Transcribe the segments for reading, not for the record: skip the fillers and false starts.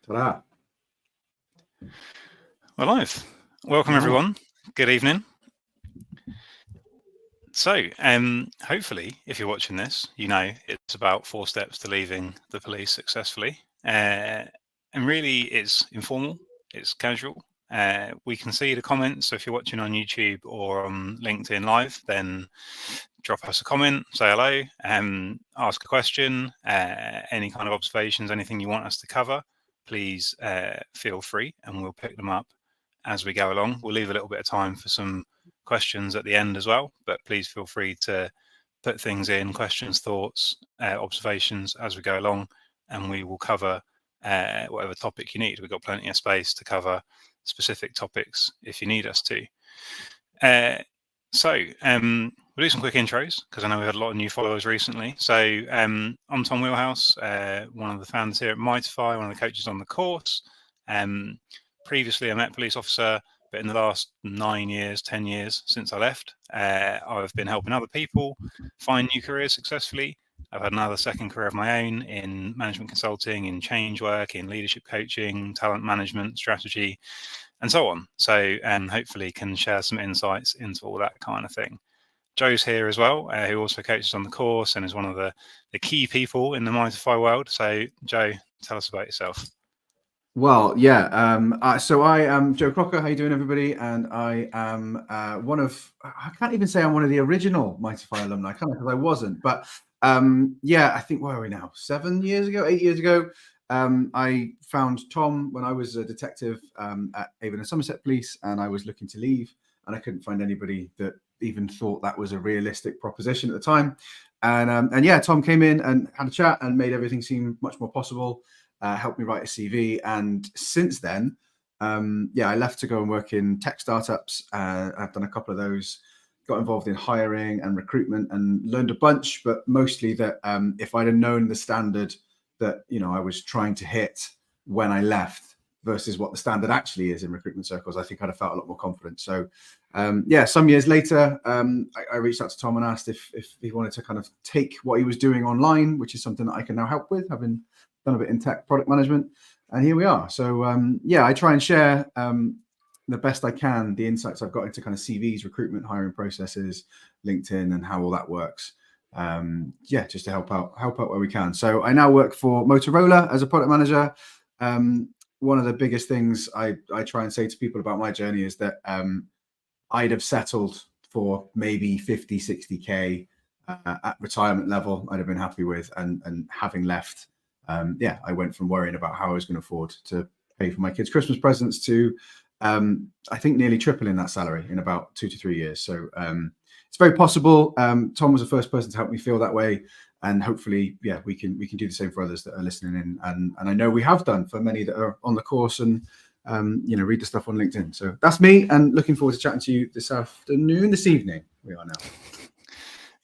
Ta-da. We're live. Welcome, everyone. Good evening. So, hopefully, if you're watching this, you know it's about 4 steps to leaving the police successfully. And really, it's informal, it's casual. We can see the comments. So if you're watching on YouTube or on LinkedIn Live, then drop us a comment, say hello, ask a question, any kind of observations, anything you want us to cover, please feel free and we'll pick them up as we go along. We'll leave a little bit of time for some questions at the end as well, but please feel free to put things in, questions, thoughts, observations as we go along, and we will cover whatever topic you need. We've got plenty of space to cover specific topics if you need us to. We'll do some quick intros because I know we've had a lot of new followers recently. So I'm Tom Wheelhouse, one of the founders here at Mightify, one of the coaches on the course. Previously, I'm a police officer, but in the last 9 years, 10 years since I left, I've been helping other people find new careers successfully. I've had another second career of my own in management consulting, in change work, in leadership coaching, talent management, strategy, and so on. So hopefully can share some insights into all that kind of thing. Joe's here as well, who also coaches on the course and is one of the key people in the Mightify world. So Joe, tell us about yourself. Well, yeah. So I am Joe Crocker. How you doing, everybody? And I am I can't even say I'm one of the original Mightify alumni, kind of, because I wasn't. But yeah, I think, where are we now? 8 years ago, I found Tom when I was a detective at Avon and Somerset Police, and I was looking to leave, and I couldn't find anybody that even thought that was a realistic proposition at the time. And yeah, Tom came in and had a chat and made everything seem much more possible. Helped me write a CV, and since then, I left to go and work in tech startups. I've done a couple of those, got involved in hiring and recruitment, and learned a bunch. But mostly that if I'd have known the standard that I was trying to hit when I left versus what the standard actually is in recruitment circles, I think I'd have felt a lot more confident. So some years later, I reached out to Tom and asked if he wanted to kind of take what he was doing online, which is something that I can now help with, having done a bit in tech product management, and here we are. So I try and share the best I can the insights I've got into kind of CVs, recruitment, hiring processes, LinkedIn, and how all that works. Just to help out where we can. So I now work for Motorola as a product manager. One of the biggest things I try and say to people about my journey is that I'd have settled for maybe 50, 60K at retirement level. I'd have been happy with, and having left, I went from worrying about how I was going to afford to pay for my kids' Christmas presents to, I think, nearly tripling that salary in about 2 to 3 years. So it's very possible. Tom was the first person to help me feel that way, and hopefully, we can do the same for others that are listening in. And I know we have done for many that are on the course and read the stuff on LinkedIn. So that's me, and looking forward to chatting to you this evening. We are now.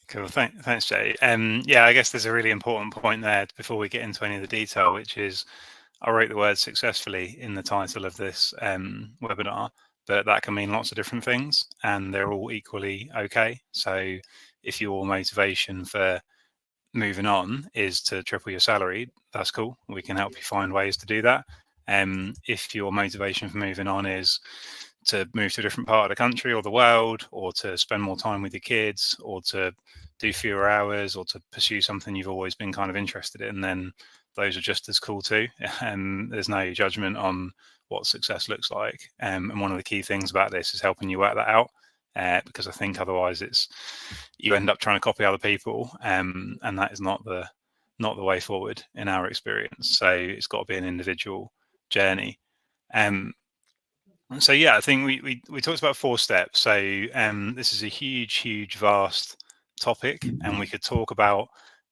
Cool. Thanks, Jay. I guess there's a really important point there before we get into any of the detail, which is I wrote the word successfully in the title of this webinar, but that can mean lots of different things, and they're all equally okay. So if your motivation for moving on is to triple your salary, that's cool. We can help you find ways to do that. If your motivation for moving on is to move to a different part of the country or the world, or to spend more time with your kids, or to do fewer hours, or to pursue something you've always been kind of interested in, then those are just as cool too. There's no judgment on what success looks like. And one of the key things about this is helping you work that out, because I think otherwise you end up trying to copy other people, and that is not the way forward in our experience. So it's got to be an individual journey. I think we talked about 4 steps. So this is a huge, vast topic, and we could talk about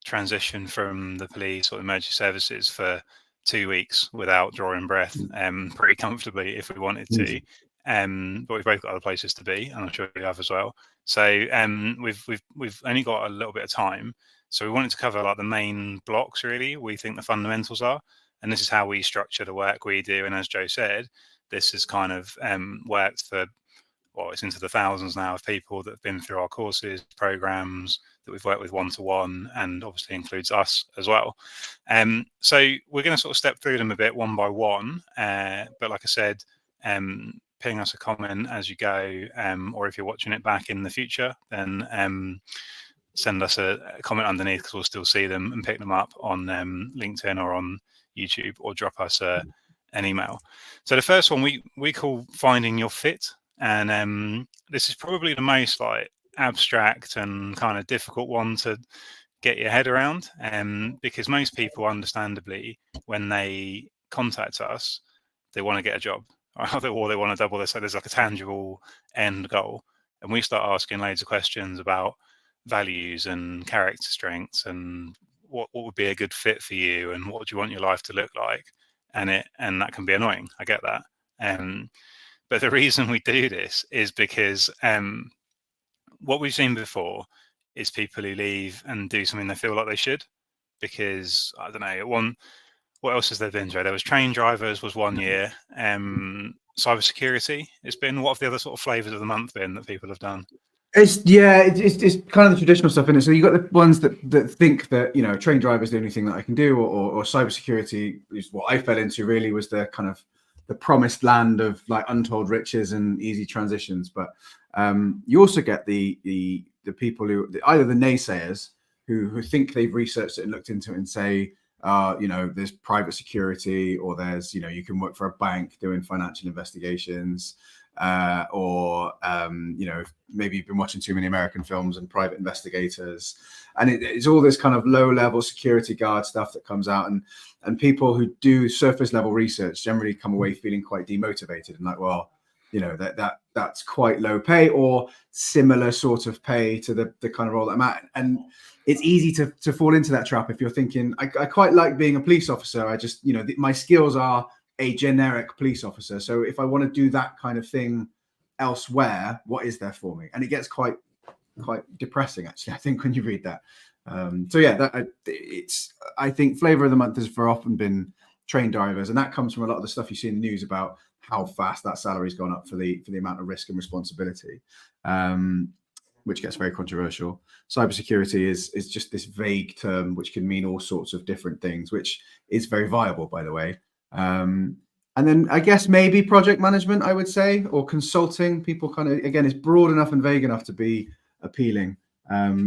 transition from the police or emergency services for 2 weeks without drawing breath pretty comfortably if we wanted to. But we've both got other places to be, and I'm sure you have as well. So we've only got a little bit of time, so we wanted to cover like the main blocks. Really, we think the fundamentals are, and this is how we structure the work we do. And as Joe said, this has kind of worked for well, it's into the thousands now of people that have been through our courses, programs that we've worked with one-to-one, and obviously includes us as well. So we're going to sort of step through them a bit one by one. But like I said, ping us a comment as you go, or if you're watching it back in the future, then send us a comment underneath, because we'll still see them and pick them up on LinkedIn or on YouTube, or drop us an email. So the first one we call finding your fit, and this is probably the most like abstract and kind of difficult one to get your head around, because most people, understandably, when they contact us, they want to get a job, or they want to double this. So there's like a tangible end goal, and we start asking loads of questions about values and character strengths and what would be a good fit for you and what do you want your life to look like, and that can be annoying. I get that, but the reason we do this is because what we've seen before is people who leave and do something they feel like they should, because I don't know, what else has there been, Joe? There was train drivers was 1 year, cybersecurity it's been. What have the other sort of flavors of the month been that people have done? It's kind of the traditional stuff, isn't it? So you got the ones that think that, you know, train driver is the only thing that I can do, or cybersecurity is what I fell into. Really was the kind of the promised land of like untold riches and easy transitions. But you also get the people who either the naysayers who think they've researched it and looked into it and say, you know, there's private security, or there's, you know, you can work for a bank doing financial investigations. Or you know, maybe you've been watching too many American films and private investigators, and it's all this kind of low-level security guard stuff that comes out, and people who do surface-level research generally come away feeling quite demotivated and like, well, you know, that's quite low pay or similar sort of pay to the kind of role that I'm at, and it's easy to fall into that trap if you're thinking, I quite like being a police officer. I just, you know, my skills are a generic police officer. So if I want to do that kind of thing elsewhere, what is there for me? And it gets quite depressing, actually, I think, when you read that. So yeah, I think flavor of the month has for often been train drivers, and that comes from a lot of the stuff you see in the news about how fast that salary's gone up for the amount of risk and responsibility, which gets very controversial. Cybersecurity is just this vague term which can mean all sorts of different things, which is very viable, by the way. And then I guess maybe project management, I would say, or consulting. People kind of, again, it's broad enough and vague enough to be appealing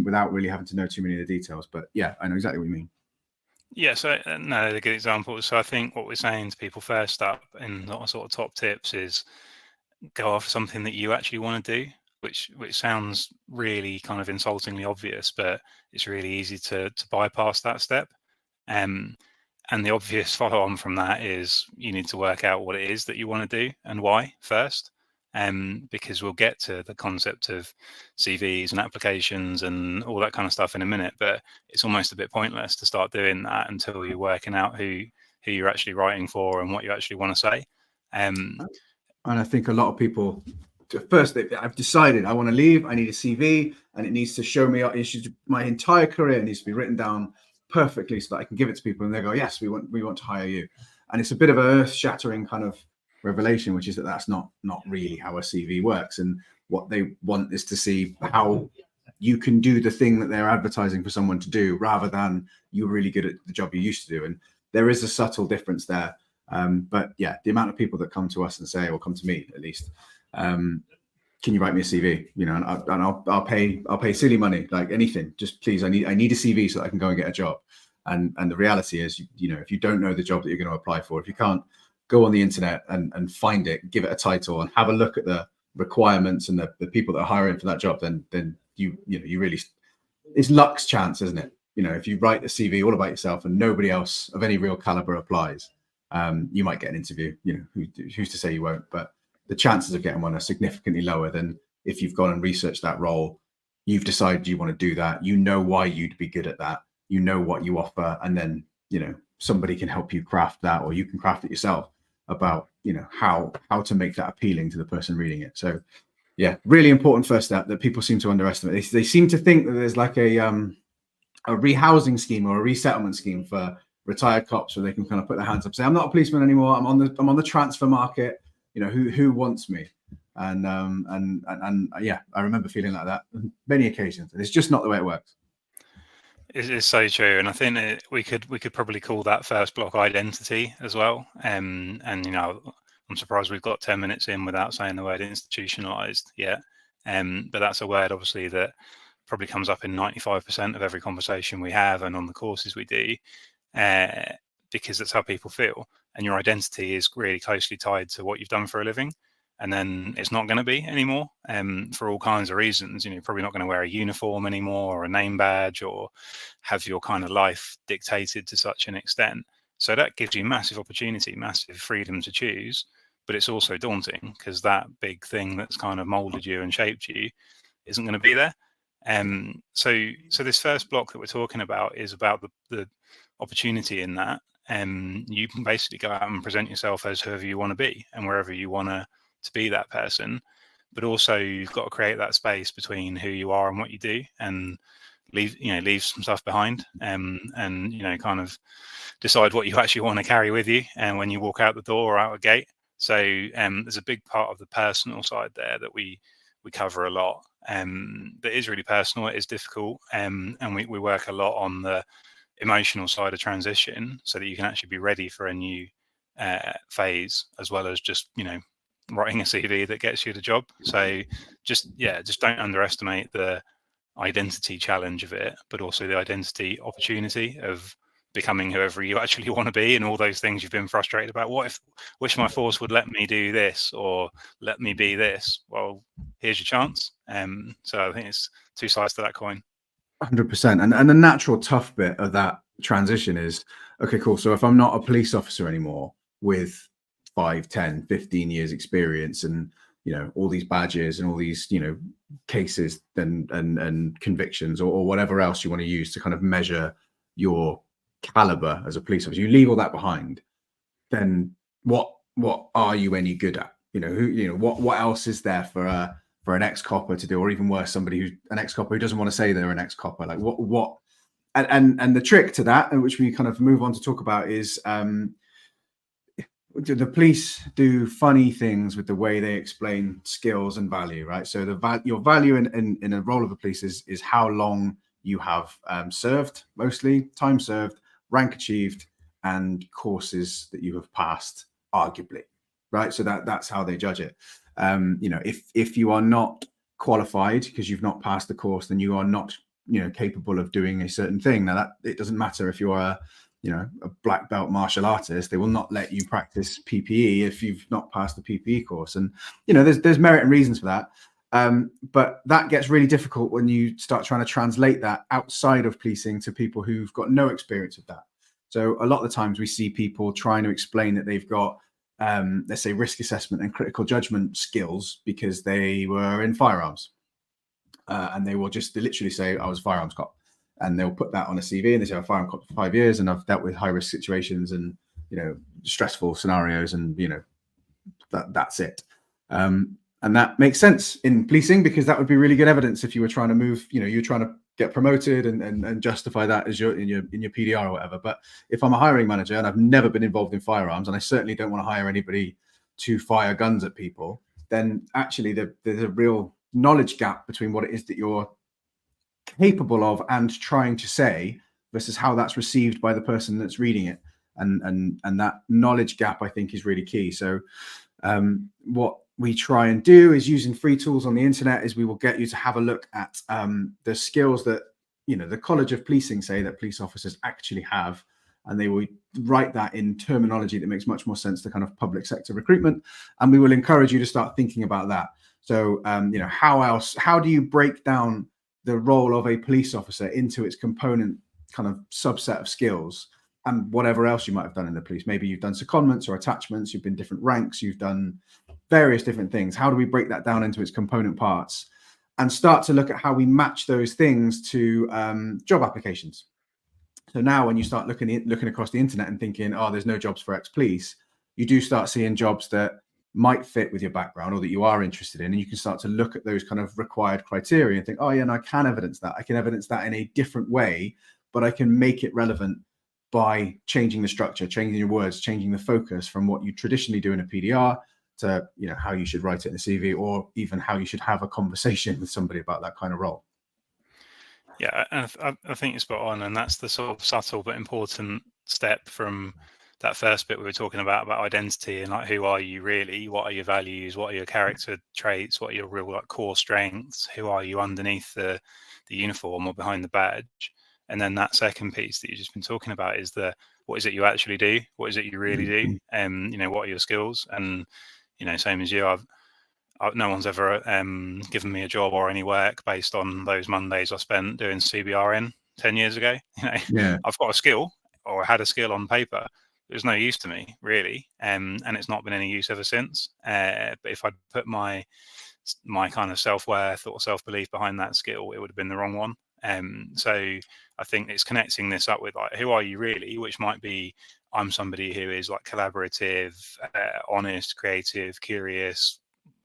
without really having to know too many of the details. But yeah, I know exactly what you mean. Yeah, so no, a good example. So I think what we're saying to people first up in sort of top tips is go after something that you actually want to do, which sounds really kind of insultingly obvious, but it's really easy to bypass that step. And the obvious follow on from that is you need to work out what it is that you want to do and why first, because we'll get to the concept of CVs and applications and all that kind of stuff in a minute, but it's almost a bit pointless to start doing that until you're working out who you're actually writing for and what you actually want to say. And I think a lot of people, first, I've decided I want to leave, I need a CV, and it needs to show me my entire career needs to be written down perfectly so that I can give it to people and they go, yes, we want to hire you. And it's a bit of an earth-shattering kind of revelation, which is that that's not really how a CV works. And what they want is to see how you can do the thing that they're advertising for someone to do, rather than you're really good at the job you used to do. And there is a subtle difference there. But yeah, the amount of people that come to us and say, or come to me at least, can you write me a CV? You know, and I'll pay silly money, like anything. Just please, I need a CV so that I can go and get a job. And the reality is, you know, if you don't know the job that you're going to apply for, if you can't go on the internet and find it, give it a title, and have a look at the requirements and the people that are hiring for that job, then you really, it's luck's chance, isn't it? You know, if you write a CV all about yourself and nobody else of any real caliber applies, you might get an interview. You know, who's to say you won't? But the chances of getting one are significantly lower than if you've gone and researched that role, you've decided you want to do that, you know why you'd be good at that, you know what you offer, and then, you know, somebody can help you craft that, or you can craft it yourself about, you know, how to make that appealing to the person reading it. So yeah, really important first step that people seem to underestimate. They seem to think that there's like a rehousing scheme or a resettlement scheme for retired cops where they can kind of put their hands up, say, I'm not a policeman anymore, I'm on the transfer market. You know, who wants me? And yeah, I remember feeling like that on many occasions, and it's just not the way it works. It's so true, and I think that we could probably call that first block identity as well. And I'm surprised we've got 10 minutes in without saying the word institutionalized yet. But that's a word obviously that probably comes up in 95% of every conversation we have and on the courses we do, because that's how people feel. And your identity is really closely tied to what you've done for a living. And then it's not going to be anymore, for all kinds of reasons. You're probably not going to wear a uniform anymore, or a name badge, or have your kind of life dictated to such an extent. So that gives you massive opportunity, massive freedom to choose, but it's also daunting because that big thing that's kind of molded you and shaped you isn't going to be there. So this first block that we're talking about is about the opportunity in that. You can basically go out and present yourself as whoever you want to be and wherever you want to be that person, but also you've got to create that space between who you are and what you do, and leave some stuff behind, and kind of decide what you actually want to carry with you and when you walk out the door or out a gate. So there's a big part of the personal side there that we cover a lot, that is really personal. It is difficult, and we work a lot on the emotional side of transition so that you can actually be ready for a new phase, as well as just writing a CV that gets you the job. So just don't underestimate the identity challenge of it, but also the identity opportunity of becoming whoever you actually want to be, and all those things you've been frustrated about. Wish my force would let me do this, or let me be this. Well, here's your chance. So I think it's two sides to that coin. 100%. And the natural tough bit of that transition is, okay, cool. So if I'm not a police officer anymore with 5, 10, 15 years experience, and all these badges and all these cases and convictions, or whatever else you want to use to kind of measure your caliber as a police officer, you leave all that behind, then what are you any good at? What else is there for an ex-copper to do, or even worse, somebody who's an ex-copper who doesn't want to say they're an ex-copper? Like what and the trick to that, and which we kind of move on to talk about, is the police do funny things with the way they explain skills and value, right? So your value in a role of a police is how long you have served, mostly time served, rank achieved, and courses that you have passed, arguably, right? So that's how they judge it. If you are not qualified because you've not passed the course, then you are not capable of doing a certain thing. Now that it doesn't matter if you are a black belt martial artist, they will not let you practice PPE if you've not passed the PPE course. And there's merit and reasons for that, but that gets really difficult when you start trying to translate that outside of policing to people who've got no experience of that. So a lot of the times we see people trying to explain that they've got let's say risk assessment and critical judgment skills because they were in firearms, and they will just literally say, I was a firearms cop. And they'll put that on a CV, and they say, I'm a firearm cop for 5 years, and I've dealt with high risk situations and stressful scenarios, and that's it. And that makes sense in policing, because that would be really good evidence if you were trying to move. You're trying to get promoted and justify that as in your PDR or whatever. But if I'm a hiring manager and I've never been involved in firearms, and I certainly don't want to hire anybody to fire guns at people, then actually there's a real knowledge gap between what it is that you're capable of and trying to say versus how that's received by the person that's reading it, and that knowledge gap, I think, is really key. So what we try and do is, using free tools on the internet, is we will get you to have a look at the skills that the College of Policing say that police officers actually have, and they will write that in terminology that makes much more sense to kind of public sector recruitment, and we will encourage you to start thinking about that. So how do you break down the role of a police officer into its component kind of subset of skills, and whatever else you might have done in the police? Maybe you've done secondments or attachments, you've been different ranks, you've done various different things. How do we break that down into its component parts and start to look at how we match those things to job applications? So now when you start looking across the internet and thinking, oh, there's no jobs for ex-police, you do start seeing jobs that might fit with your background or that you are interested in, and you can start to look at those kind of required criteria and think, oh yeah, and I can evidence that. I can evidence that in a different way, but I can make it relevant by changing the structure, changing your words, changing the focus from what you traditionally do in a PDR to, you know, how you should write it in a CV, or even how you should have a conversation with somebody about that kind of role. Yeah, and I think you're spot on, and that's the sort of subtle but important step from that first bit we were talking about identity and like, who are you really? What are your values? What are your character traits? What are your real like core strengths? Who are you underneath the uniform or behind the badge? And then that second piece that you've just been talking about is what is it you actually do? What is it you really do? You know, what are your skills? And you know, same as you, no one's ever given me a job or any work based on those Mondays I spent doing CBRN 10 years ago. You know, Yeah. I've got a skill, or had a skill on paper. It was no use to me, really, and it's not been any use ever since. But if I'd put my kind of self-worth or self-belief behind that skill, it would have been the wrong one. So I think it's connecting this up with like, who are you really? Which might be, I'm somebody who is like collaborative, honest, creative, curious,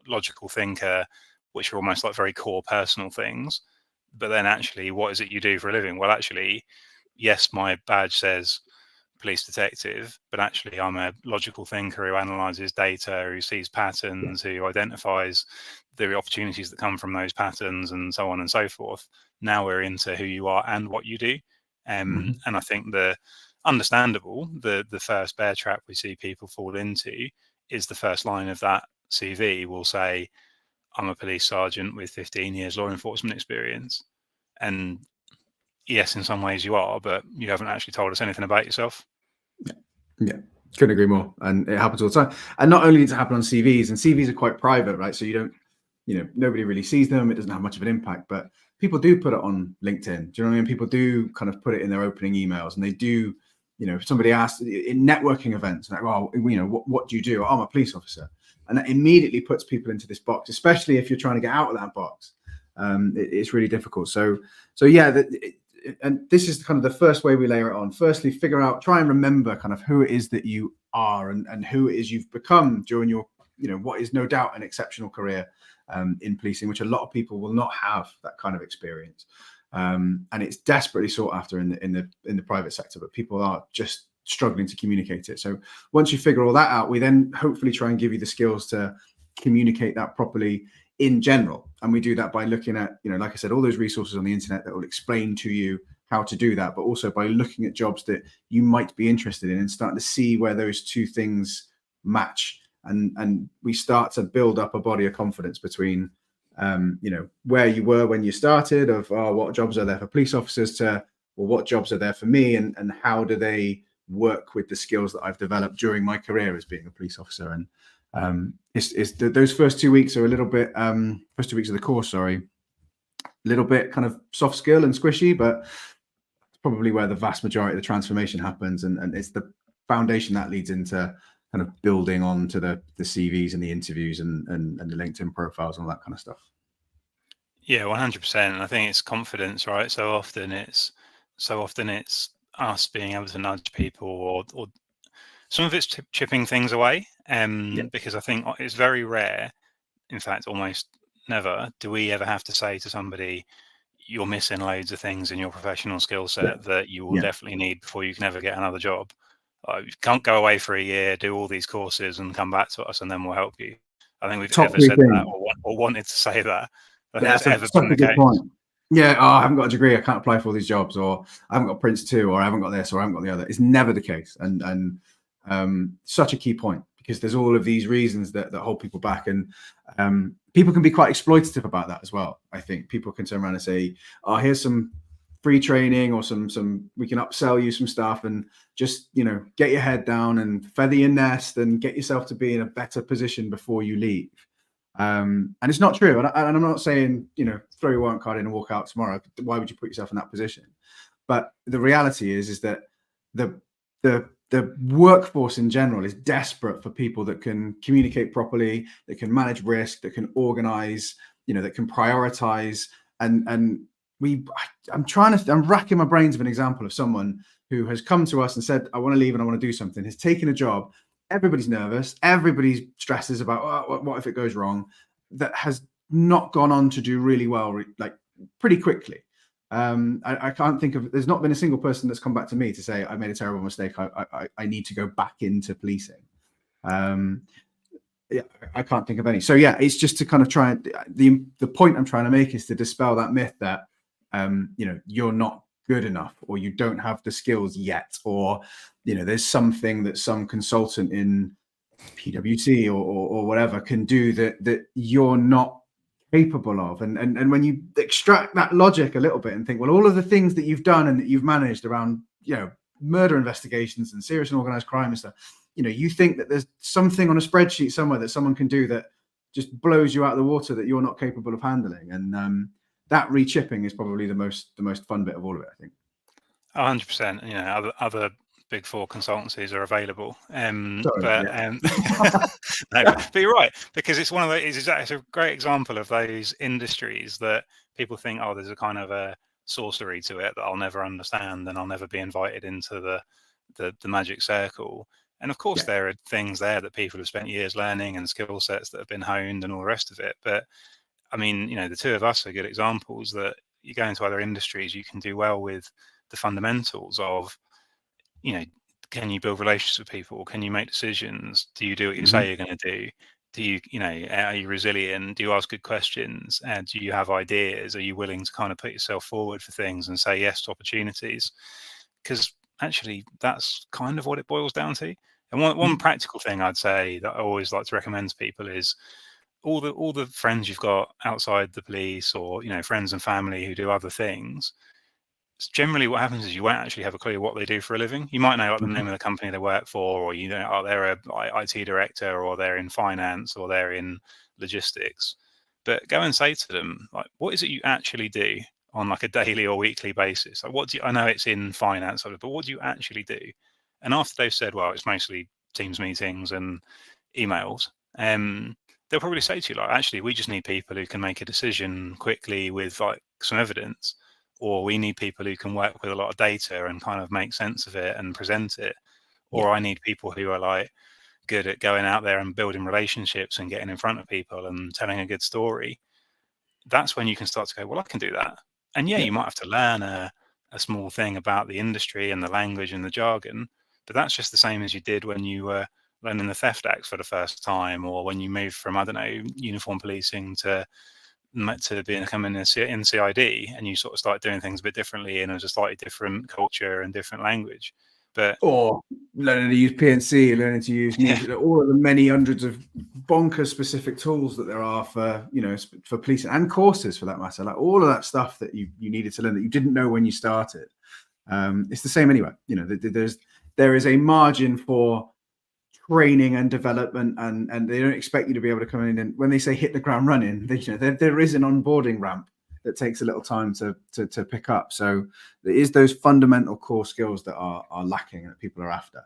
logical thinker, which are almost like very core personal things. But then actually, what is it you do for a living? Well, actually, yes, my badge says police detective, but actually I'm a logical thinker who analyzes data, who sees patterns, who identifies the opportunities that come from those patterns, and so on and so forth. Now we're into who you are and what you do. And I think the first bear trap we see people fall into is the first line of that CV will say, I'm a police sergeant with 15 years law enforcement experience. And yes, in some ways you are, but you haven't actually told us anything about yourself. Yeah, couldn't agree more. And it happens all the time. And not only does it happen on CVs, and CVs are quite private, right? So you don't, you know, nobody really sees them. It doesn't have much of an impact, but people do put it on LinkedIn. Do you know what I mean? People do kind of put it in their opening emails, and they do, you know, if somebody asks in networking events, like, well, you know, what do you do? Oh, I'm a police officer. And that immediately puts people into this box, especially if you're trying to get out of that box. It's really difficult. So yeah, and this is kind of the first way we layer it on. Firstly, try and remember kind of who it is that you are, and who it is you've become during your, you know, what is no doubt an exceptional career in policing, which a lot of people will not have that kind of experience. And it's desperately sought after in the private sector, but people are just struggling to communicate it. So once you figure all that out, we then hopefully try and give you the skills to communicate that properly in general. And we do that by looking at, you know, like I said, all those resources on the internet that will explain to you how to do that, but also by looking at jobs that you might be interested in and starting to see where those two things match. And we start to build up a body of confidence between, you know, where you were when you started of, oh, what jobs are there for police officers, to, well, what jobs are there for me, and how do they work with the skills that I've developed during my career as being a police officer. And those first 2 weeks are a little bit, first 2 weeks of the course, sorry, a little bit kind of soft skill and squishy, but it's probably where the vast majority of the transformation happens. And it's the foundation that leads into kind of building on to the CVs and the interviews and the LinkedIn profiles and all that kind of stuff. Yeah, 100%. And I think it's confidence, right? So often it's us being able to nudge people, or some of it's chipping things away. Because I think it's very rare, in fact, almost never, do we ever have to say to somebody, you're missing loads of things in your professional skill set that you will definitely need before you can ever get another job. You can't go away for a year, do all these courses and come back to us and then we'll help you. I think we've ever said that or wanted to say that. That's a good point. Yeah, oh, I haven't got a degree, I can't apply for all these jobs, or I haven't got Prince 2, or I haven't got this, or I haven't got the other. It's never the case. And such a key point, because there's all of these reasons that hold people back. And people can be quite exploitative about that as well. I think people can turn around and say, oh, here's some free training, or some we can upsell you some stuff, and just, you know, get your head down and feather your nest and get yourself to be in a better position before you leave. And it's not true. And I'm not saying, you know, throw your warrant card in and walk out tomorrow. Why would you put yourself in that position? But the reality is that the workforce in general is desperate for people that can communicate properly, that can manage risk, that can organize, you know, that can prioritize. And I'm racking my brains of an example of someone who has come to us and said, I want to leave and I want to do something, has taken a job. Everybody's nervous. Everybody stresses about, oh, what if it goes wrong? That has not gone on to do really well, like pretty quickly. I can't think of, there's not been a single person that's come back to me to say, I made a terrible mistake. I need to go back into policing. Yeah, I can't think of any. So yeah, it's just to kind of try and the point I'm trying to make is to dispel that myth that you're not good enough, or you don't have the skills yet, or there's something that some consultant in PwC or whatever can do that you're not capable of. And when you extract that logic a little bit and think, well, all of the things that you've done and that you've managed around murder investigations and serious and organized crime and stuff, you think that there's something on a spreadsheet somewhere that someone can do that just blows you out of the water that you're not capable of handling. And that rechipping is probably the most fun bit of all of it, I think. 100%. Other big four consultancies are available. No, but you're right, because it's one of those. It's a great example of those industries that people think, oh, there's a kind of a sorcery to it that I'll never understand, and I'll never be invited into the magic circle. And of course, there are things there that people have spent years learning and skill sets that have been honed and all the rest of it. But I mean, the two of us are good examples that you go into other industries, you can do well with the fundamentals of, can you build relationships with people? Can you make decisions? Do you do what you say you're going to do? Do you, are you resilient? Do you ask good questions? And do you have ideas? Are you willing to kind of put yourself forward for things and say yes to opportunities? Because actually, that's kind of what it boils down to. And one practical thing I'd say that I always like to recommend to people is all the friends you've got outside the police, or friends and family who do other things. Generally, what happens is you won't actually have a clue what they do for a living. You might know like the name of the company they work for, or they're a IT director, or they're in finance, or they're in logistics. But go and say to them, like, what is it you actually do on like a daily or weekly basis? Like, I know it's in finance, but what do you actually do? And after they've said, well, it's mostly Teams meetings and emails, they'll probably say to you, like, actually, we just need people who can make a decision quickly with like some evidence, or we need people who can work with a lot of data and kind of make sense of it and present it, or I need people who are like good at going out there and building relationships and getting in front of people and telling a good story. That's when you can start to go, well, I can do that. And you might have to learn a small thing about the industry and the language and the jargon, but that's just the same as you did when you were learning the Theft Act for the first time, or when you moved from, I don't know, uniform policing to becoming in CID, and you sort of start doing things a bit differently, and it was a slightly different culture and different language. Or learning to use PNC, learning to use all of the many hundreds of bonkers specific tools that there are for for policing, and courses for that matter, like all of that stuff that you needed to learn that you didn't know when you started. It's the same anyway. There is a margin for training and development, and they don't expect you to be able to come in, and when they say hit the ground running, there is an onboarding ramp that takes a little time to pick up. So there is those fundamental core skills that are lacking that people are after.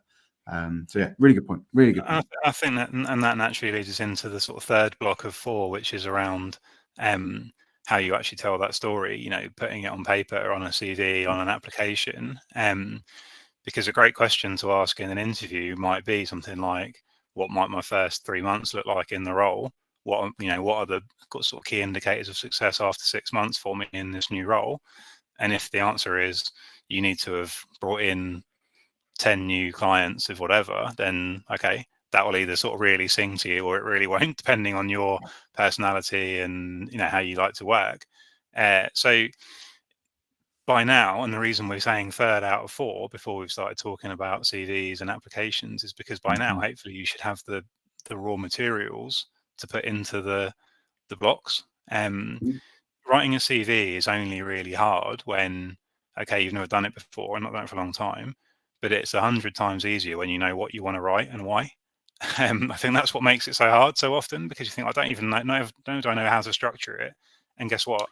So yeah, really good point. Really good point. I think that, and that naturally leads us into the sort of third block of 4, which is around how you actually tell that story. Putting it on paper, on a CV, on an application. Because a great question to ask in an interview might be something like, what might my first 3 months look like in the role? What are the sort of key indicators of success after 6 months for me in this new role? And if the answer is you need to have brought in 10 new clients of whatever, then okay, that will either sort of really sing to you, or it really won't, depending on your personality and how you like to work. So by now, and the reason we're saying third out of 4 before we've started talking about CVs and applications is because by now, hopefully, you should have the raw materials to put into the blocks. Writing a CV is only really hard when, okay, you've never done it before and not done it for a long time, but it's 100 times easier when you know what you want to write and why. I think that's what makes it so hard so often, because you think, I don't even know how to structure it. And guess what?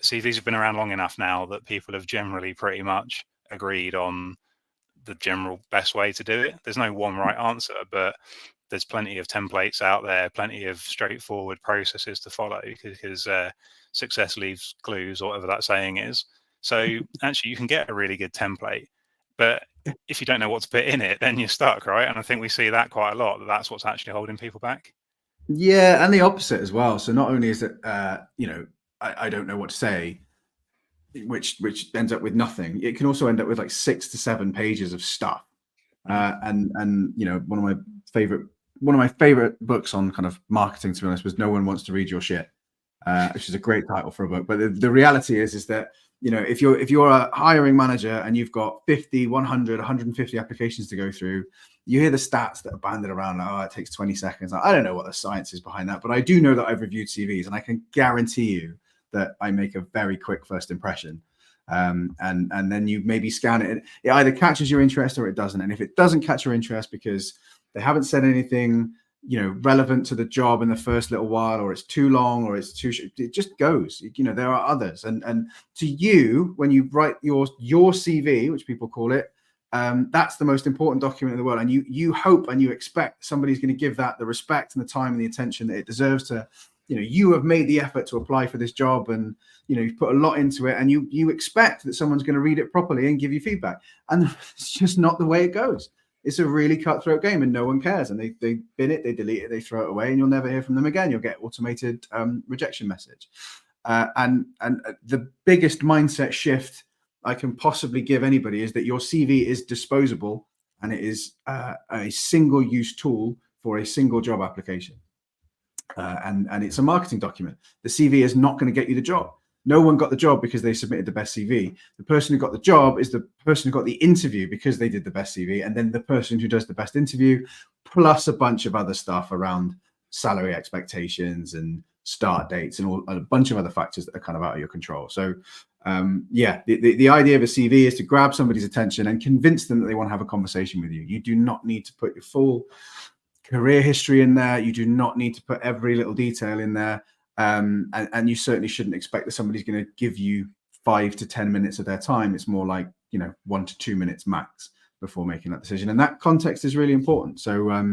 CVs have been around long enough now that people have generally pretty much agreed on the general best way to do it. There's no one right answer, but there's plenty of templates out there, plenty of straightforward processes to follow, because success leaves clues, or whatever that saying is. So actually, you can get a really good template, but if you don't know what to put in it, then you're stuck, right? And I think we see that quite a lot, that's what's actually holding people back. Yeah, and the opposite as well. So not only is it, I don't know what to say, which ends up with nothing. It can also end up with like 6 to 7 pages of stuff. And one of my favorite one of my favorite books on kind of marketing, to be honest, was No One Wants to Read Your Shit, which is a great title for a book. But the reality is that, you know, if you're a hiring manager and you've got 50, 100, 150 applications to go through, you hear the stats that are banded around, like, oh, it takes 20 seconds. I don't know what the science is behind that, but I do know that I've reviewed CVs, and I can guarantee you that I make a very quick first impression. And then you maybe scan it. It either catches your interest or it doesn't. And if it doesn't catch your interest because they haven't said anything, you know, relevant to the job in the first little while, or it's too long, or it's too, it just goes. You know, there are others. And to you, when you write your CV, which people call it, that's the most important document in the world. And you hope and you expect somebody's going to give that the respect and the time and the attention that it deserves to. You know, you have made the effort to apply for this job, and you know, you've put a lot into it, and you expect that someone's going to read it properly and give you feedback. And it's just not the way it goes. It's a really cutthroat game, and no one cares. And they bin it, they delete it, they throw it away, and you'll never hear from them again. You'll get automated rejection message. And the biggest mindset shift I can possibly give anybody is that your CV is disposable, and it is a single-use tool for a single job application. And it's a marketing document. The CV is not going to get you the job. No one got the job because they submitted the best CV. The person who got the job is the person who got the interview because they did the best CV. And then the person who does the best interview, plus a bunch of other stuff around salary expectations and start dates and a bunch of other factors that are kind of out of your control. So yeah, the idea of a CV is to grab somebody's attention and convince them that they want to have a conversation with you. You do not need to put your full career history in there. You do not need to put every little detail in there. And you certainly shouldn't expect that somebody's going to give you 5 to 10 minutes of their time. It's more like, you know, 1 to 2 minutes max before making that decision. And that context is really important. So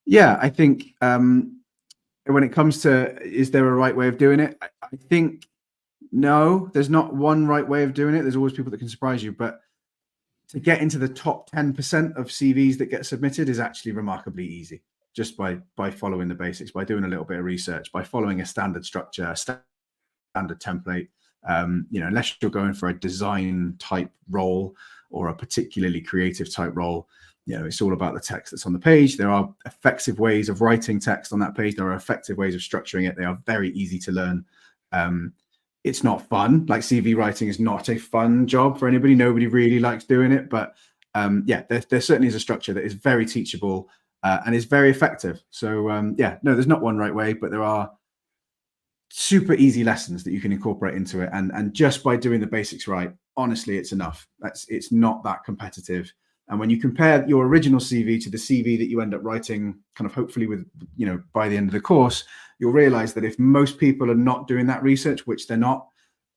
yeah, I think when it comes to, is there a right way of doing it? I think no, there's not one right way of doing it. There's always people that can surprise you, but to get into the top 10% of CVs that get submitted is actually remarkably easy, just by following the basics, by doing a little bit of research, by following a standard structure, a standard template. You know, unless you're going for a design type role or a particularly creative type role, you know, it's all about the text that's on the page. There are effective ways of writing text on that page. There are effective ways of structuring it. They are very easy to learn. It's not fun. Like, CV writing is not a fun job for anybody. Nobody really likes doing it. But yeah, there certainly is a structure that is very teachable and is very effective. So yeah, no, there's not one right way, but there are super easy lessons that you can incorporate into it. And just by doing the basics right, honestly, it's enough. It's not that competitive. And when you compare your original CV to the CV that you end up writing, kind of hopefully with, you know, by the end of the course, you'll realize that if most people are not doing that research, which they're not,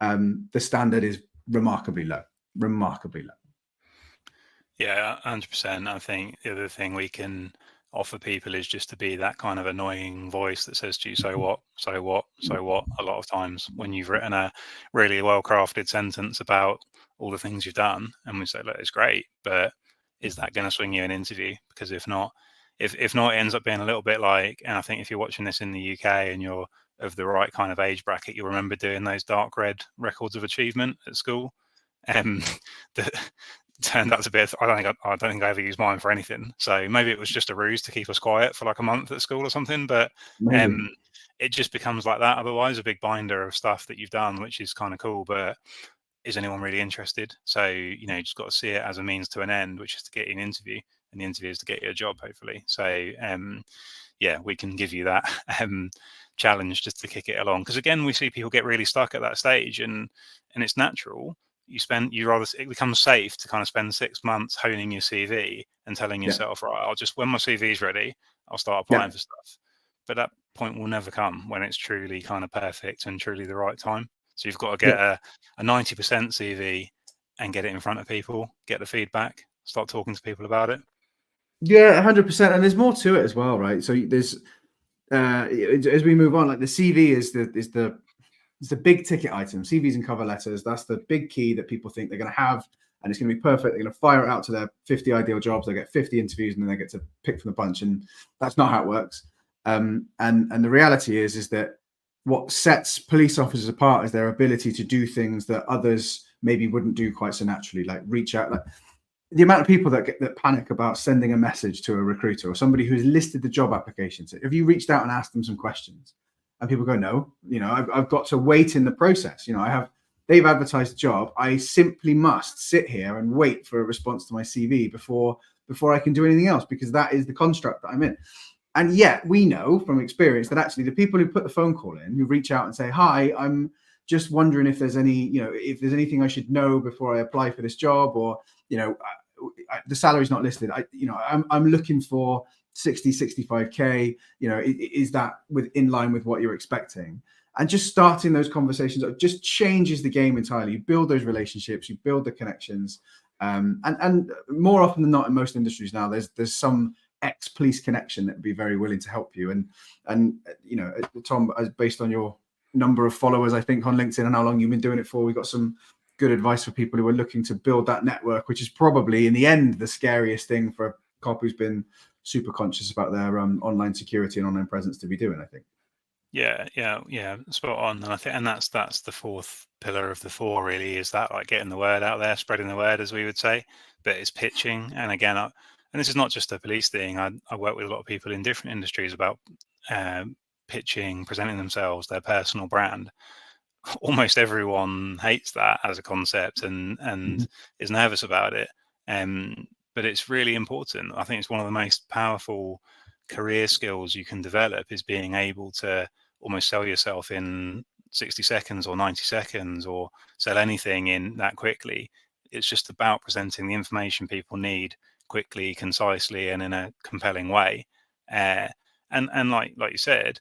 the standard is remarkably low. Yeah, 100%. I think the other thing we can offer people is just to be that kind of annoying voice that says to you, so what, so what, so what, a lot of times when you've written a really well-crafted sentence about all the things you've done, and we say, look, it's great, but is that going to swing you an interview? Because if not, it ends up being a little bit like, and I think if you're watching this in the UK and you're of the right kind of age bracket, you'll remember doing those dark red records of achievement at school. That turned out to be, I don't think I ever used mine for anything. So maybe it was just a ruse to keep us quiet for like a month at school or something. But it just becomes like that. Otherwise, a big binder of stuff that you've done, which is kind of cool, but is anyone really interested? So, you know, you just got to see it as a means to an end, which is to get you an interview, and the interview is to get you a job, hopefully. So yeah, we can give you that challenge just to kick it along. Because again, we see people get really stuck at that stage, and it's natural. It becomes safe to kind of spend 6 months honing your CV and telling yourself, right, I'll just, when my CV is ready, I'll start applying for stuff. But that point will never come when it's truly kind of perfect and truly the right time. So you've got to get a 90% CV and get it in front of people, get the feedback, start talking to people about it. Yeah, 100%. And there's more to it as well, right? So there's as we move on, like the CV is the big ticket item. CVs and cover letters, that's the big key that people think they're going to have, and it's going to be perfect. They're going to fire it out to their 50 ideal jobs. They get 50 interviews, and then they get to pick from the bunch. And that's not how it works. And the reality is that what sets police officers apart is their ability to do things that others maybe wouldn't do quite so naturally, like reach out. Like the amount of people that panic about sending a message to a recruiter or somebody who's listed the job application. So have you reached out and asked them some questions? And people go, no, I've got to wait in the process. They've advertised a job. I simply must sit here and wait for a response to my CV before I can do anything else, because that is the construct that I'm in. And yet we know from experience that actually the people who put the phone call in, who reach out and say, hi, I'm just wondering if there's if there's anything I should know before I apply for this job, or, the salary's not listed. I'm looking for 60, 65K, is that in line with what you're expecting? And just starting those conversations just changes the game entirely. You build those relationships, you build the connections. And more often than not in most industries now, there's some ex-police connection that would be very willing to help you. And Tom, based on your number of followers, I think, on LinkedIn and how long you've been doing it for, we've got some good advice for people who are looking to build that network, which is probably in the end the scariest thing for a cop who's been super conscious about their online security and online presence to be doing, I think. Yeah, spot on. And I think, and that's the fourth pillar of the four, really, is that, like, getting the word out there, spreading the word, as we would say. But it's pitching. And again, and this is not just a police thing. I work with a lot of people in different industries about pitching, presenting themselves, their personal brand. Almost everyone hates that as a concept and is nervous about it. But it's really important. I think it's one of the most powerful career skills you can develop, is being able to almost sell yourself in 60 seconds or 90 seconds, or sell anything in that quickly. It's just about presenting the information people need quickly, concisely, and in a compelling way. And like you said,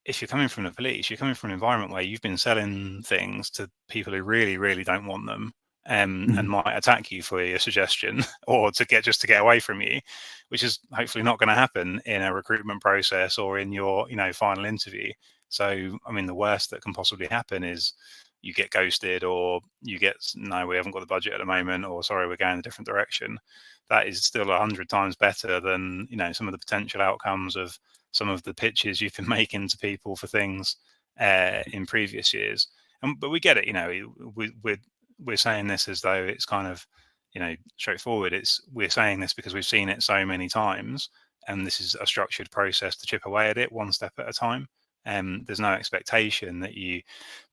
if you're coming from the police, you're coming from an environment where you've been selling things to people who really, really don't want them, and might attack you for your suggestion, or to get away from you, which is hopefully not going to happen in a recruitment process or in your final interview. So, I mean, the worst that can possibly happen is you get ghosted, or you get, no, we haven't got the budget at the moment, or sorry, we're going a different direction. That is still 100 times better than some of the potential outcomes of some of the pitches you've been making to people for things in previous years. But we get it. We're saying this as though it's kind of straightforward. We're saying this because we've seen it so many times, and this is a structured process to chip away at it one step at a time. There's no expectation that you,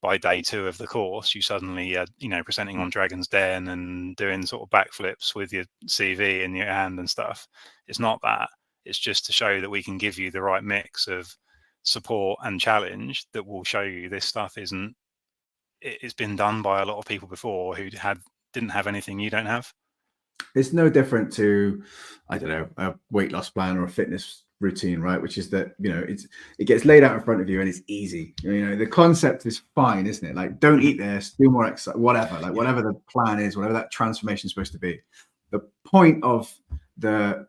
by day 2 of the course, you suddenly presenting on Dragon's Den and doing sort of backflips with your CV in your hand and stuff. It's not that. It's just to show that we can give you the right mix of support and challenge that will show you this stuff it's been done by a lot of people before who didn't have anything you don't have. It's no different to, I don't know, a weight loss plan or a fitness routine, right? Which is that, it gets laid out in front of you and it's easy. The concept is fine, isn't it? Like, don't eat this, do more exercise, whatever, like whatever the plan is, whatever that transformation is supposed to be. The point of the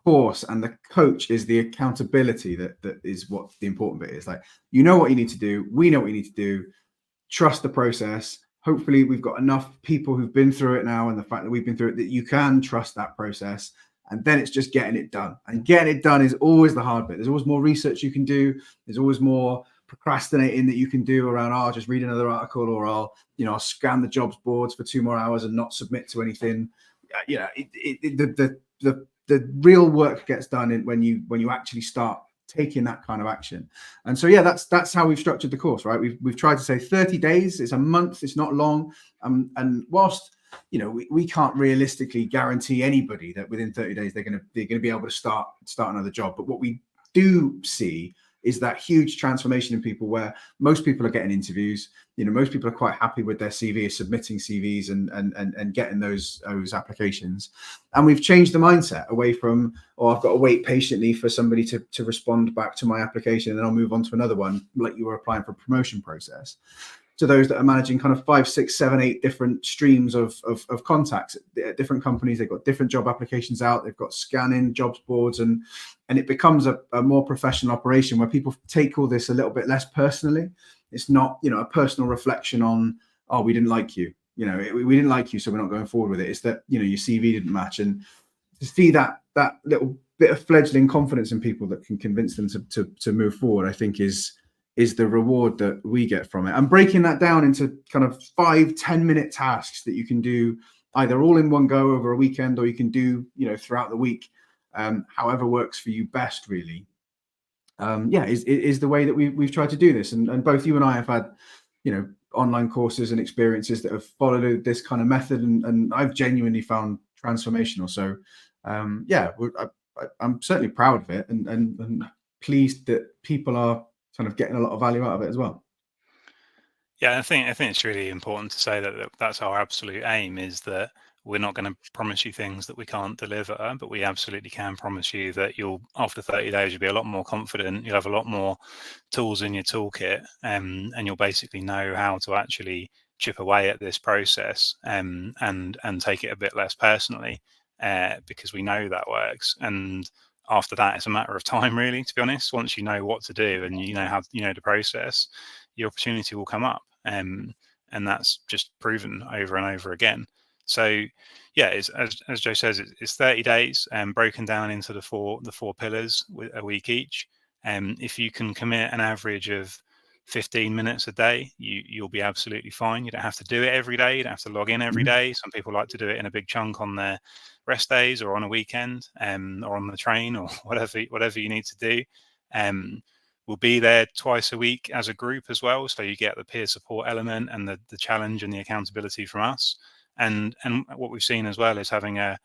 course and the coach is the accountability that is what the important bit is. Like, what you need to do, we know what you need to do, trust the process. Hopefully we've got enough people who've been through it now, and the fact that we've been through it, that you can trust that process. And then it's just getting it done. And getting it done is always the hard bit. There's always more research you can do. There's always more procrastinating that you can do around, I'll just read another article, or I'll scan the jobs boards for 2 more hours and not submit to anything. The real work gets done when you actually start taking that kind of action. And so, that's how we've structured the course, right? We've tried to say 30 days. It's a month. It's not long. And whilst we can't realistically guarantee anybody that within 30 days they're going to be able to start another job, but what we do see is that huge transformation in people, where most people are getting interviews. Most people are quite happy with their CV, submitting CVs and getting those applications. And we've changed the mindset away from, I've got to wait patiently for somebody to respond back to my application, and then I'll move on to another one, like you were applying for a promotion process, to those that are managing kind of 5, 6, 7, 8 different streams of contacts at different companies. They've got different job applications out. They've got scanning jobs boards, and it becomes a more professional operation where people take all this a little bit less personally. It's not, a personal reflection on, we didn't like you. We didn't like you, so we're not going forward with it. It's that, your CV didn't match. And to see that little bit of fledgling confidence in people that can convince them to move forward, I think is the reward that we get from it. And breaking that down into kind of 5-10 minute tasks that you can do either all in one go over a weekend, or you can do, throughout the week, however works for you best, really. Is the way that we've tried to do this. And both you and I have had, online courses and experiences that have followed this kind of method, and I've genuinely found transformational. So I'm certainly proud of it, and pleased that people are kind of getting a lot of value out of it as well. Yeah, I think it's really important to say that that's our absolute aim, is that we're not going to promise you things that we can't deliver, but we absolutely can promise you that after 30 days, you'll be a lot more confident. You'll have a lot more tools in your toolkit, and you'll basically know how to actually chip away at this process, and take it a bit less personally, because we know that works. And after that, it's a matter of time, really, to be honest. Once you know what to do and you know how, the process, your opportunity will come up. And that's just proven over and over again. So yeah, as Joe says, it's 30 days, broken down into the four pillars, with a week each. If you can commit an average of 15 minutes a day, you'll be absolutely fine. You don't have to do it every day. You don't have to log in every day. Some people like to do it in a big chunk on their rest days, or on a weekend, or on the train, or whatever you need to do. We'll be there twice a week as a group as well, so you get the peer support element and the challenge and the accountability from us. And what we've seen as well is having a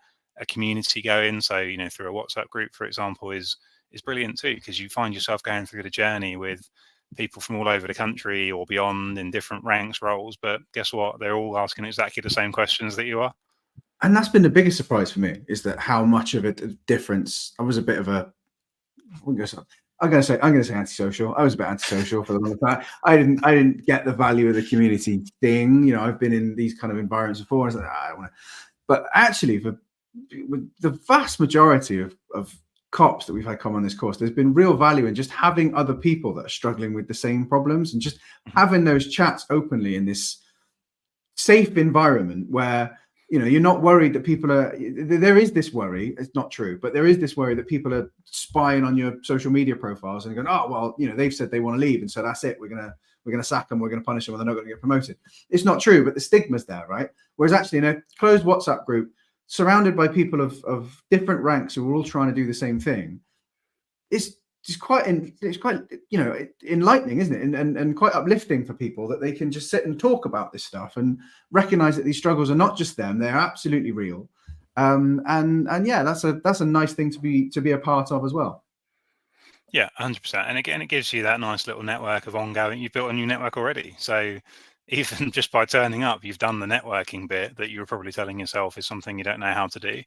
community going. So through a WhatsApp group, for example, is brilliant too, because you find yourself going through the journey with people from all over the country or beyond, in different ranks, roles. But guess what? They're all asking exactly the same questions that you are. And that's been the biggest surprise for me, is that how much of a difference. I was a bit of a, I'm going to say antisocial. I was a bit antisocial for the long time. I didn't get the value of the community thing. I've been in these kind of environments before. I was like, I don't want to. But actually, with the vast majority of cops that we've had come on this course, there's been real value in just having other people that are struggling with the same problems, and just having those chats openly in this safe environment where you're not worried that people are. There is this worry. It's not true, but there is this worry that people are spying on your social media profiles and going, oh well, they've said they want to leave, and so that's it. We're gonna sack them. We're gonna punish them, and they're not going to get promoted. It's not true, but the stigma's there, right? Whereas actually, in a closed WhatsApp group, surrounded by people of different ranks who are all trying to do the same thing, it's quite enlightening, isn't it? And quite uplifting for people, that they can just sit and talk about this stuff and recognize that these struggles are not just them; they're absolutely real. And yeah, that's a nice thing to be a part of as well. Yeah, 100%. And again, it gives you that nice little network of ongoing. You've built a new network already, so even just by turning up, you've done the networking bit that you were probably telling yourself is something you don't know how to do.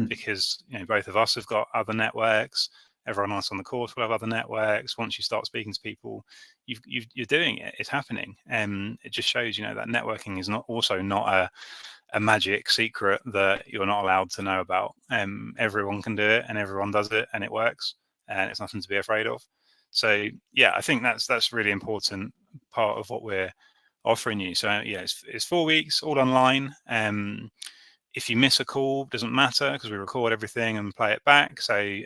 Because both of us have got other networks. Everyone else on the course will have other networks. Once you start speaking to people, you're doing it. It's happening. It just shows, that networking is not a magic secret that you're not allowed to know about. Everyone can do it, and everyone does it, and it works, and it's nothing to be afraid of. So yeah, I think that's really important part of what we're offering you. So yeah, it's 4 weeks, all online. If you miss a call, doesn't matter, because we record everything and play it back. So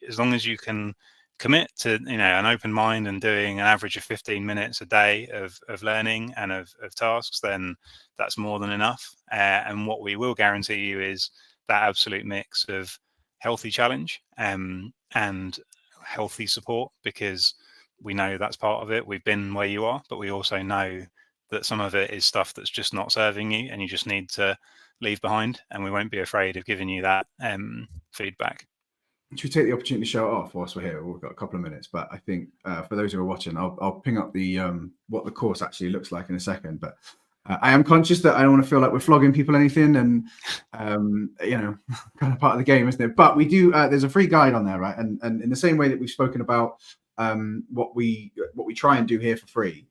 as long as you can commit to an open mind and doing an average of 15 minutes a day of learning and of tasks, then that's more than enough. And what we will guarantee you is that absolute mix of healthy challenge and healthy support, because we know that's part of it. We've been where you are, but we also know that some of it is stuff that's just not serving you, and you just need to leave behind, and we won't be afraid of giving you that feedback. Should we take the opportunity to show it off whilst we're here? We've got a couple of minutes, but I think for those who are watching, I'll ping up the what the course actually looks like in a second. But I am conscious that I don't want to feel like we're flogging people anything, and kind of part of the game, isn't it? But we do. There's a free guide on there, right? And in the same way that we've spoken about what we try and do here for free,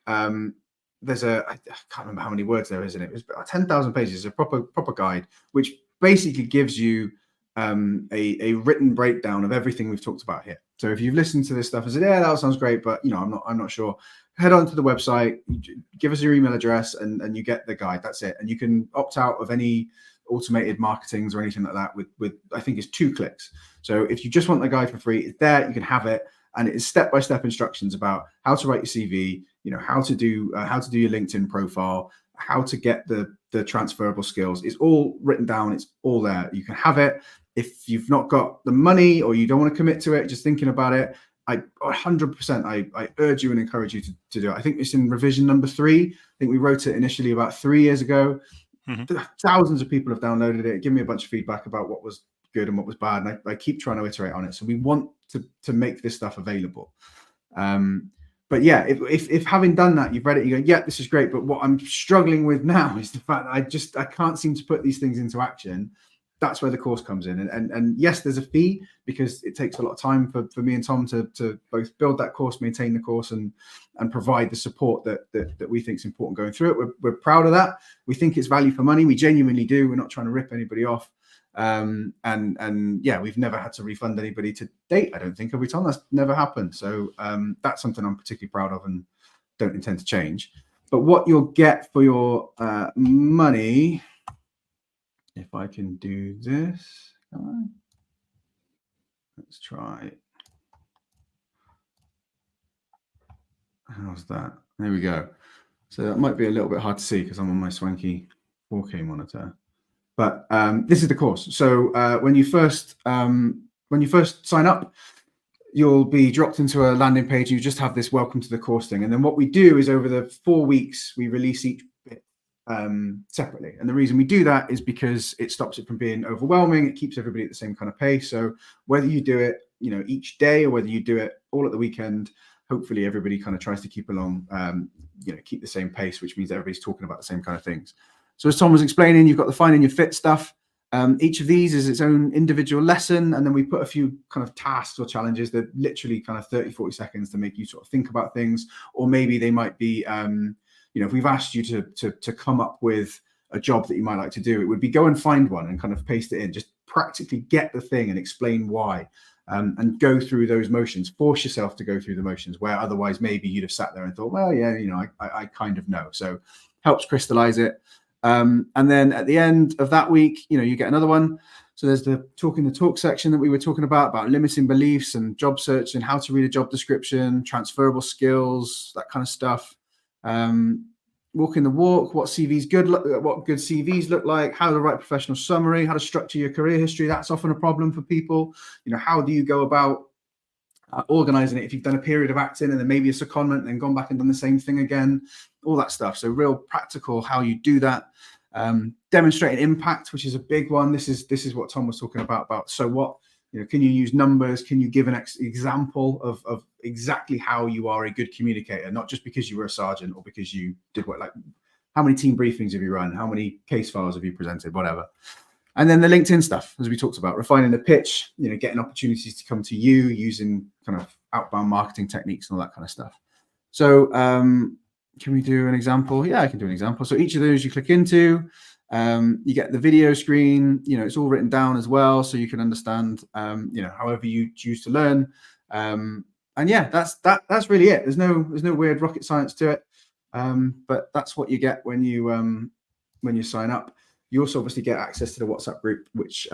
there's I can't remember how many words there is in it. It's 10,000 pages. It's a proper guide, which basically gives you a written breakdown of everything we've talked about here. So if you've listened to this stuff and said, yeah, that sounds great, but I'm not sure, head on to the website, give us your email address, and you get the guide. That's it. And you can opt out of any automated marketings or anything like that with I think it's 2 clicks. So if you just want the guide for free, it's there, you can have it. And it is step-by-step instructions about how to write your CV, how to do your LinkedIn profile, how to get the transferable skills. It's all written down. It's all there. You can have it. If you've not got the money or you don't want to commit to it, just thinking about it, I 100% I urge you and encourage you to do it. I think it's in revision number 3. I think we wrote it initially about 3 years ago. Thousands of people have downloaded it, give me a bunch of feedback about what was good and what was bad, and I keep trying to iterate on it. So we want to make this stuff available. But yeah, if having done that, you've read it, you go, yeah, this is great, but what I'm struggling with now is the fact that I can't seem to put these things into action. That's where the course comes in. And yes, there's a fee, because it takes a lot of time for me and Tom to both build that course, maintain the course, and provide the support that we think is important going through it. We're proud of that. We think it's value for money. We genuinely do. We're not trying to rip anybody off. And yeah, we've never had to refund anybody to date, I don't think, have we, Tom? That's never happened. So that's something I'm particularly proud of and don't intend to change. But what you'll get for your money, if I can do this, let's try. How's that? There we go. So that might be a little bit hard to see because I'm on my swanky 4K monitor. But this is the course. So when you first sign up, you'll be dropped into a landing page. You just have this welcome to the course thing. And then what we do is over the 4 weeks, we release each bit separately. And the reason we do that is because it stops it from being overwhelming. It keeps everybody at the same kind of pace. So whether you do it, each day, or whether you do it all at the weekend, hopefully everybody kind of tries to keep along, keep the same pace, which means everybody's talking about the same kind of things. So as Tom was explaining, you've got the finding your fit stuff. Each of these is its own individual lesson. And then we put a few kind of tasks or challenges that literally kind of 30, 40 seconds to make you sort of think about things. Or maybe they might be, if we've asked you to come up with a job that you might like to do, it would be go and find one and kind of paste it in, just practically get the thing and explain why, and go through those motions, force yourself to go through the motions where otherwise maybe you'd have sat there and thought, well, yeah, I kind of know. So helps crystallize it. And then at the end of that week, you get another one. So there's the talking the talk section that we were talking about limiting beliefs and job search and how to read a job description, transferable skills, that kind of stuff. Walking the walk, what CVs what good CVs look like, how to write a professional summary, how to structure your career history. That's often a problem for people. How do you go about organizing it if you've done a period of acting and then maybe a secondment and then gone back and done the same thing again, all that stuff. So real practical how you do that. Demonstrating impact, which is a big one. This is what Tom was talking about so what, can you use numbers? Can you give an example of exactly how you are a good communicator, not just because you were a sergeant or because you did what, like how many team briefings have you run? How many case files have you presented? Whatever. And then the LinkedIn stuff, as we talked about, refining the pitch, getting opportunities to come to you using kind of outbound marketing techniques and all that kind of stuff. So can we do an example? Yeah, I can do an example. So each of those you click into, you get the video screen, it's all written down as well. So you can understand, however you choose to learn. And yeah, that's really it. There's no weird rocket science to it. But that's what you get when you sign up. You also obviously get access to the WhatsApp group, which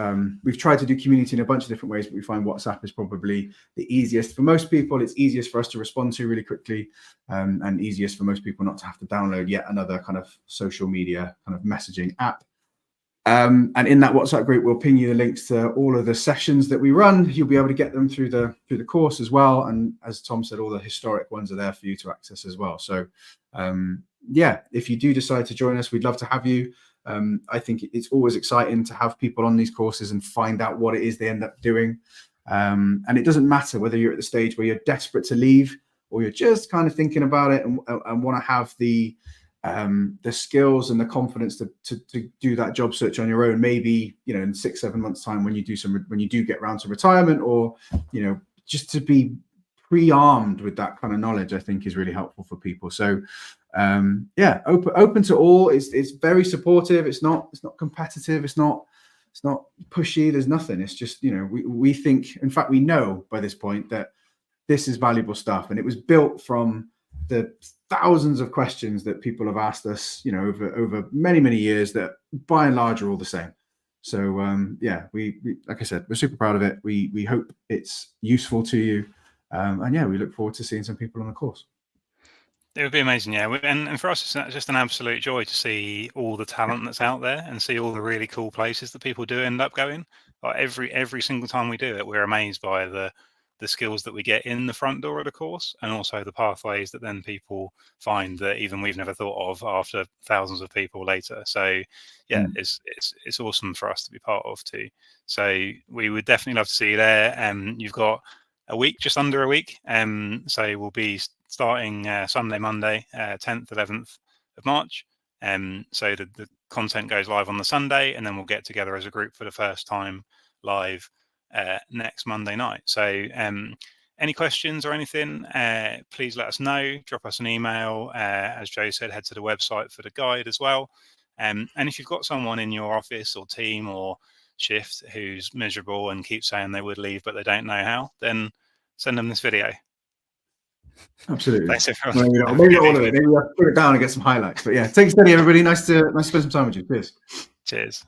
we've tried to do community in a bunch of different ways, but we find WhatsApp is probably the easiest for most people. It's easiest for us to respond to really quickly, and easiest for most people not to have to download yet another kind of social media kind of messaging app. And in that WhatsApp group, we'll ping you the links to all of the sessions that we run. You'll be able to get them through the course as well. And as Tom said, all the historic ones are there for you to access as well. So yeah, if you do decide to join us, we'd love to have you. I think it's always exciting to have people on these courses and find out what it is they end up doing. And it doesn't matter whether you're at the stage where you're desperate to leave or you're just kind of thinking about it and want to have the skills and the confidence to do that job search on your own, maybe, in 6-7 months time when you do get around to retirement, or, just to be pre-armed with that kind of knowledge, I think is really helpful for people. So yeah, open to all. It's very supportive. It's not competitive. It's not pushy. There's nothing. It's just, we think, in fact, we know by this point that this is valuable stuff, and it was built from the thousands of questions that people have asked us, over many years, that by and large are all the same. So yeah, we like I said, we're super proud of it. We hope it's useful to you, and yeah, we look forward to seeing some people on the course. It would be amazing, yeah. And for us, it's just an absolute joy to see all the talent that's out there and see all the really cool places that people do end up going. Like every single time we do it, we're amazed by the skills that we get in the front door of the course, and also the pathways that then people find that even we've never thought of after thousands of people later. So, yeah, it's awesome for us to be part of too. So we would definitely love to see you there. You've got a week, just under a week. So we'll be starting Sunday, Monday, 10th, 11th of March. So the content goes live on the Sunday, and then we'll get together as a group for the first time live next Monday night. So any questions or anything, please let us know. Drop us an email. As Joe said, head to the website for the guide as well. And if you've got someone in your office or team or shift who's miserable and keeps saying they would leave but they don't know how, then send them this video. Absolutely. Thanks, everyone. Maybe not all of it. Maybe we'll put it down and get some highlights. But yeah, take it steady, everybody. Nice to spend some time with you. Cheers. Cheers.